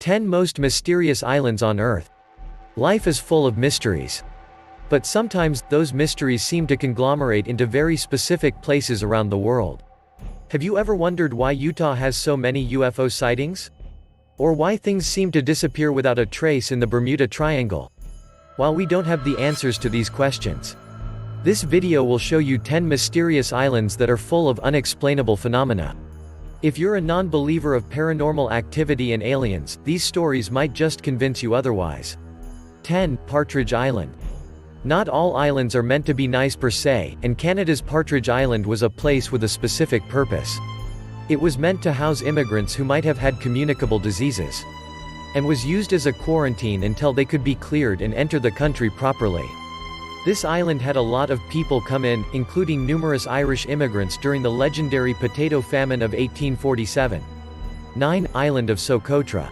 10 Most Mysterious Islands on Earth. Life is full of mysteries. But sometimes, those mysteries seem to conglomerate into very specific places around the world. Have you ever wondered why Utah has so many UFO sightings? Or why things seem to disappear without a trace in the Bermuda Triangle? While we don't have the answers to these questions, this video will show you 10 mysterious islands that are full of unexplainable phenomena. If you're a non-believer of paranormal activity and aliens, these stories might just convince you otherwise. 10. Partridge Island. Not all islands are meant to be nice per se, and Canada's Partridge Island was a place with a specific purpose. It was meant to house immigrants who might have had communicable diseases, and was used as a quarantine until they could be cleared and enter the country properly. This island had a lot of people come in, including numerous Irish immigrants during the legendary potato famine of 1847. 9. Island of Socotra.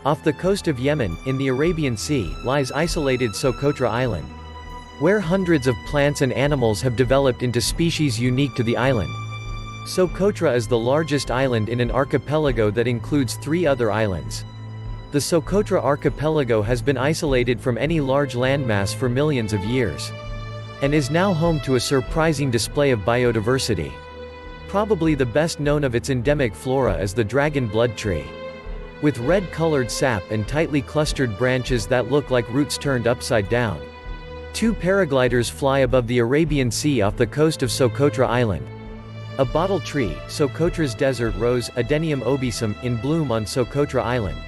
Off the coast of Yemen, in the Arabian Sea, lies isolated Socotra Island, where hundreds of plants and animals have developed into species unique to the island. Socotra is the largest island in an archipelago that includes 3 other islands. The Socotra archipelago has been isolated from any large landmass for millions of years, and is now home to a surprising display of biodiversity. Probably the best known of its endemic flora is the dragon blood tree, with red-colored sap and tightly clustered branches that look like roots turned upside down. 2 paragliders fly above the Arabian Sea off the coast of Socotra Island. A bottle tree, Socotra's desert rose, Adenium obesum, in bloom on Socotra Island.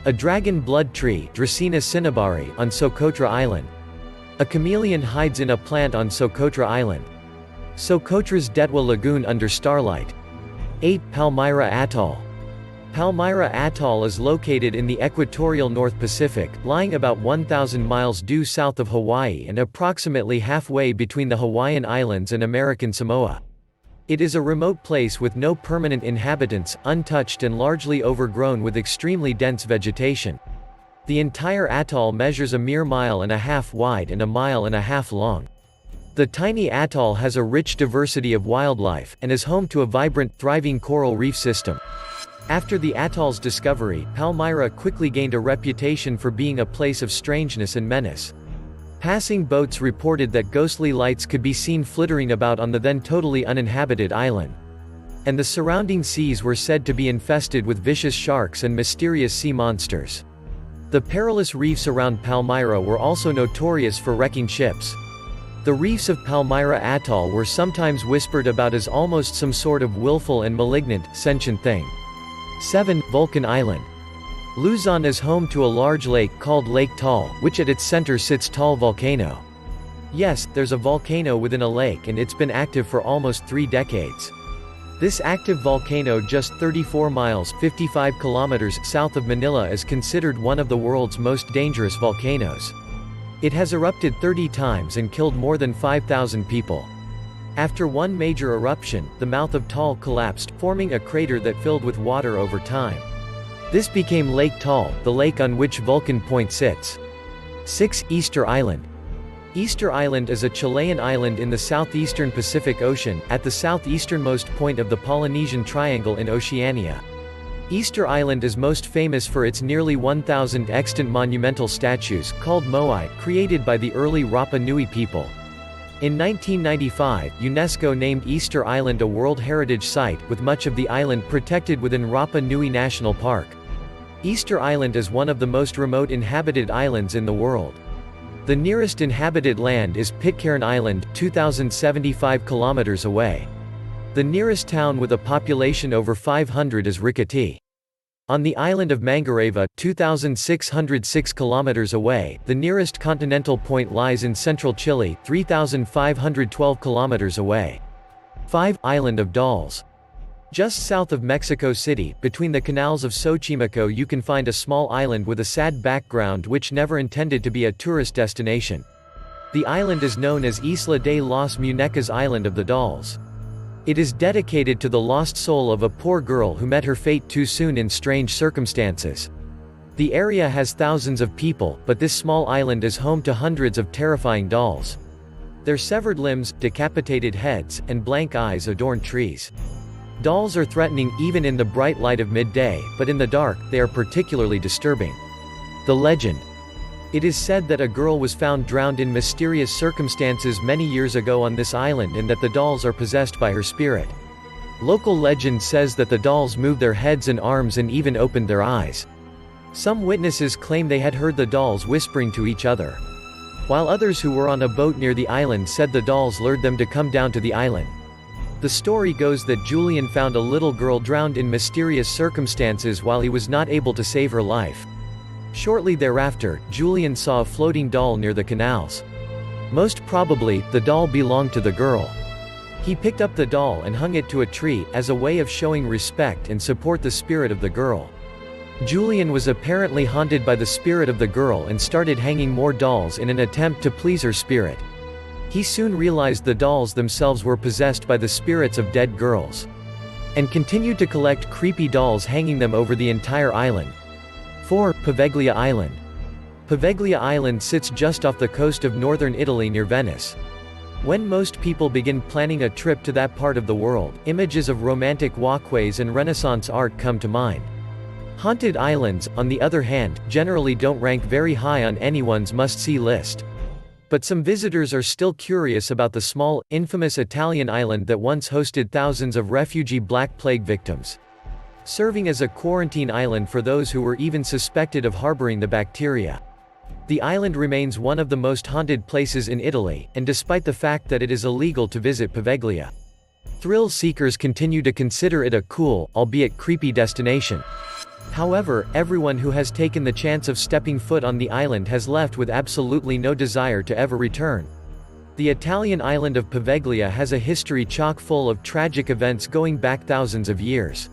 A dragon blood tree, Dracaena cinnabari, on Socotra Island. A chameleon hides in a plant on Socotra Island. Socotra's Detwa Lagoon under starlight. 8. Palmyra Atoll. Palmyra Atoll is located in the equatorial North Pacific, lying about 1,000 miles due south of Hawaii and approximately halfway between the Hawaiian Islands and American Samoa. It is a remote place with no permanent inhabitants, untouched and largely overgrown with extremely dense vegetation. The entire atoll measures a mere 1.5 miles wide and 1.5 miles long. The tiny atoll has a rich diversity of wildlife, and is home to a vibrant, thriving coral reef system. After the atoll's discovery, Palmyra quickly gained a reputation for being a place of strangeness and menace. Passing boats reported that ghostly lights could be seen flittering about on the then totally uninhabited island. And the surrounding seas were said to be infested with vicious sharks and mysterious sea monsters. The perilous reefs around Palmyra were also notorious for wrecking ships. The reefs of Palmyra Atoll were sometimes whispered about as almost some sort of willful and malignant, sentient thing. 7. Vulcan Island. Luzon is home to a large lake called Lake Taal, which at its center sits Taal Volcano. Yes, there's a volcano within a lake, and it's been active for almost 3 decades. This active volcano just 34 miles 55 kilometers south of Manila is considered one of the world's most dangerous volcanoes. It has erupted 30 times and killed more than 5,000 people. After one major eruption, the mouth of Taal collapsed, forming a crater that filled with water over time. This became Lake Taal, the lake on which Vulcan Point sits. 6. Easter Island. Easter Island is a Chilean island in the southeastern Pacific Ocean, at the southeasternmost point of the Polynesian Triangle in Oceania. Easter Island is most famous for its nearly 1,000 extant monumental statues, called moai, created by the early Rapa Nui people. In 1995, UNESCO named Easter Island a World Heritage Site, with much of the island protected within Rapa Nui National Park. Easter Island is one of the most remote inhabited islands in the world. The nearest inhabited land is Pitcairn Island, 2,075 kilometers away. The nearest town with a population over 500 is Ricati. On the island of Mangareva, 2,606 kilometers away, the nearest continental point lies in central Chile, 3,512 kilometers away. 5. Island of Dolls. Just south of Mexico City, between the canals of Xochimilco, you can find a small island with a sad background which never intended to be a tourist destination. The island is known as Isla de las Muñecas, Island of the Dolls. It is dedicated to the lost soul of a poor girl who met her fate too soon in strange circumstances. The area has thousands of people, but this small island is home to hundreds of terrifying dolls. Their severed limbs, decapitated heads, and blank eyes adorn trees. Dolls are threatening even in the bright light of midday, but in the dark, they are particularly disturbing. The legend. It is said that a girl was found drowned in mysterious circumstances many years ago on this island and that the dolls are possessed by her spirit. Local legend says that the dolls moved their heads and arms and even opened their eyes. Some witnesses claim they had heard the dolls whispering to each other, while others who were on a boat near the island said the dolls lured them to come down to the island. The story goes that Julian found a little girl drowned in mysterious circumstances while he was not able to save her life. Shortly thereafter, Julian saw a floating doll near the canals. Most probably, the doll belonged to the girl. He picked up the doll and hung it to a tree, as a way of showing respect and support the spirit of the girl. Julian was apparently haunted by the spirit of the girl and started hanging more dolls in an attempt to please her spirit. He soon realized the dolls themselves were possessed by the spirits of dead girls, and continued to collect creepy dolls, hanging them over the entire island. 4. Poveglia Island. Poveglia Island sits just off the coast of northern Italy near Venice. When most people begin planning a trip to that part of the world, images of romantic walkways and Renaissance art come to mind. Haunted islands, on the other hand, generally don't rank very high on anyone's must-see list. But some visitors are still curious about the small, infamous Italian island that once hosted thousands of refugee Black Plague victims, serving as a quarantine island for those who were even suspected of harboring the bacteria. The island remains one of the most haunted places in Italy, and despite the fact that it is illegal to visit Poveglia, thrill seekers continue to consider it a cool, albeit creepy destination. However, everyone who has taken the chance of stepping foot on the island has left with absolutely no desire to ever return. The Italian island of Poveglia has a history chock full of tragic events going back thousands of years.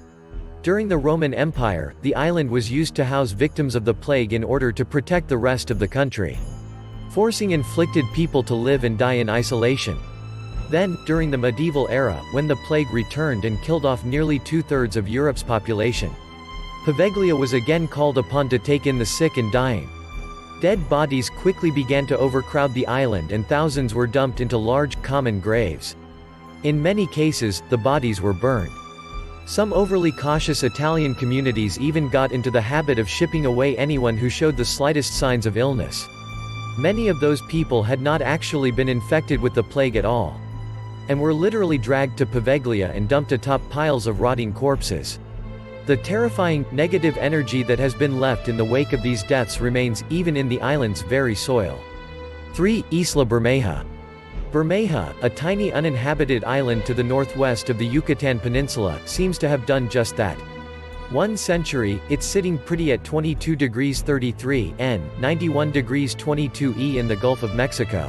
During the Roman Empire, the island was used to house victims of the plague in order to protect the rest of the country, forcing inflicted people to live and die in isolation. Then, during the medieval era, when the plague returned and killed off nearly two-thirds of Europe's population, Poveglia was again called upon to take in the sick and dying. Dead bodies quickly began to overcrowd the island and thousands were dumped into large, common graves. In many cases, the bodies were burned. Some overly cautious Italian communities even got into the habit of shipping away anyone who showed the slightest signs of illness. Many of those people had not actually been infected with the plague at all, and were literally dragged to Poveglia and dumped atop piles of rotting corpses. The terrifying, negative energy that has been left in the wake of these deaths remains, even in the island's very soil. 3. Isla Bermeja. Bermeja, a tiny uninhabited island to the northwest of the Yucatan Peninsula, seems to have done just that. One century, it's sitting pretty at 22 degrees 33 N, 91 degrees 22 E in the Gulf of Mexico.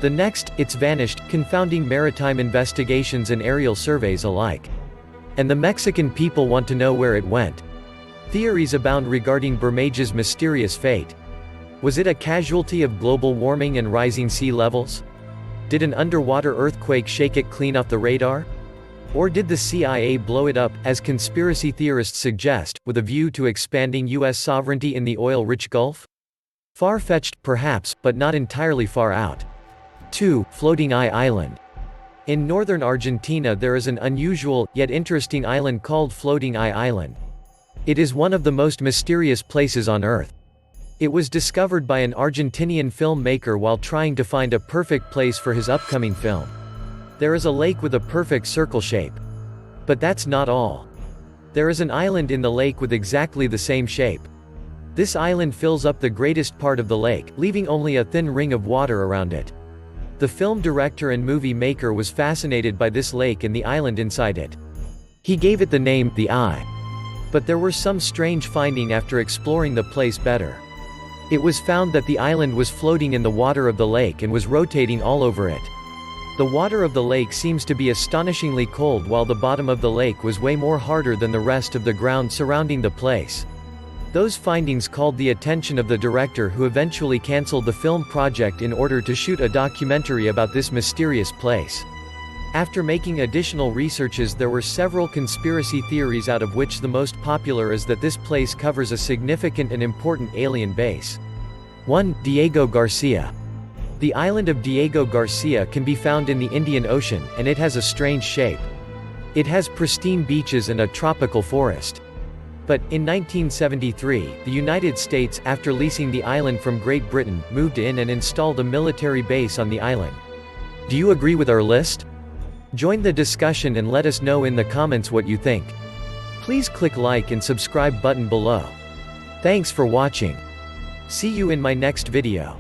The next, it's vanished, confounding maritime investigations and aerial surveys alike. And the Mexican people want to know where it went. Theories abound regarding Bermeja's mysterious fate. Was it a casualty of global warming and rising sea levels? Did an underwater earthquake shake it clean off the radar? Or did the CIA blow it up, as conspiracy theorists suggest, with a view to expanding U.S. sovereignty in the oil-rich Gulf? Far-fetched, perhaps, but not entirely far out. 2. Floating Eye Island. In northern Argentina there is an unusual, yet interesting island called Floating Eye Island. It is one of the most mysterious places on Earth. It was discovered by an Argentinian filmmaker while trying to find a perfect place for his upcoming film. There is a lake with a perfect circle shape. But that's not all. There is an island in the lake with exactly the same shape. This island fills up the greatest part of the lake, leaving only a thin ring of water around it. The film director and movie maker was fascinated by this lake and the island inside it. He gave it the name, The Eye. But there were some strange findings after exploring the place better. It was found that the island was floating in the water of the lake and was rotating all over it. The water of the lake seems to be astonishingly cold while the bottom of the lake was way more harder than the rest of the ground surrounding the place. Those findings called the attention of the director, who eventually cancelled the film project in order to shoot a documentary about this mysterious place. After making additional researches, there were several conspiracy theories, out of which the most popular is that this place covers a significant and important alien base. 1. Diego Garcia. The island of Diego Garcia can be found in the Indian Ocean, and it has a strange shape. It has pristine beaches and a tropical forest. But, in 1973, the United States, after leasing the island from Great Britain, moved in and installed a military base on the island. Do you agree with our list? Join the discussion and let us know in the comments what you think. Please click like and subscribe button below. Thanks for watching. See you in my next video.